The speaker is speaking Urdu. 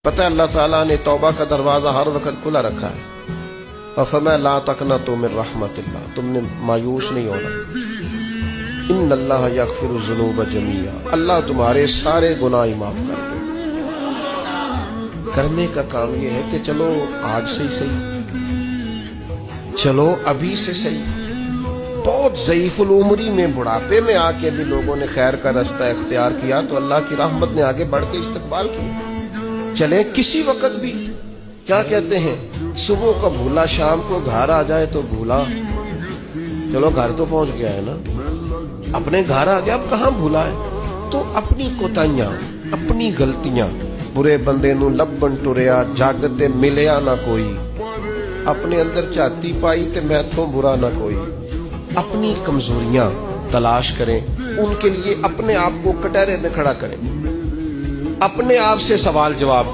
پتہ ہے اللہ تعالیٰ نے توبہ کا دروازہ ہر وقت کھلا رکھا ہے. اور فرمایا لا تقنطوا من رحمت اللہ, تم نے مایوس نہیں ہونا. ان اللہ یغفر الذنوب جميعا, اللہ تمہارے سارے گناہ معاف کر دے. کرنے کا کام یہ ہے کہ چلو آج سے ہی صحیح, چلو ابھی سے صحیح. بہت ضعیف العمری میں بڑھاپے میں آ کے بھی لوگوں نے خیر کا رستہ اختیار کیا تو اللہ کی رحمت نے آگے بڑھ کے استقبال کیا. چلیں کسی وقت بھی, کیا کہتے ہیں, صبح کا بھولا شام کو گھر آ جائے تو بھولا, چلو گھر تو پہنچ گیا ہے نا, اپنے گھر آ گیا, اب کہاں بھولا ہے. تو اپنی کوتاہیاں, اپنی غلطیاں, برے بندے نو لبن ٹریا جاگتے ملیا نہ کوئی, اپنے اندر چاتی پائی تے میتھوں برا نہ کوئی. اپنی کمزوریاں تلاش کریں, ان کے لیے اپنے آپ کو کٹہرے میں کھڑا کریں, اپنے آپ سے سوال جواب کریں.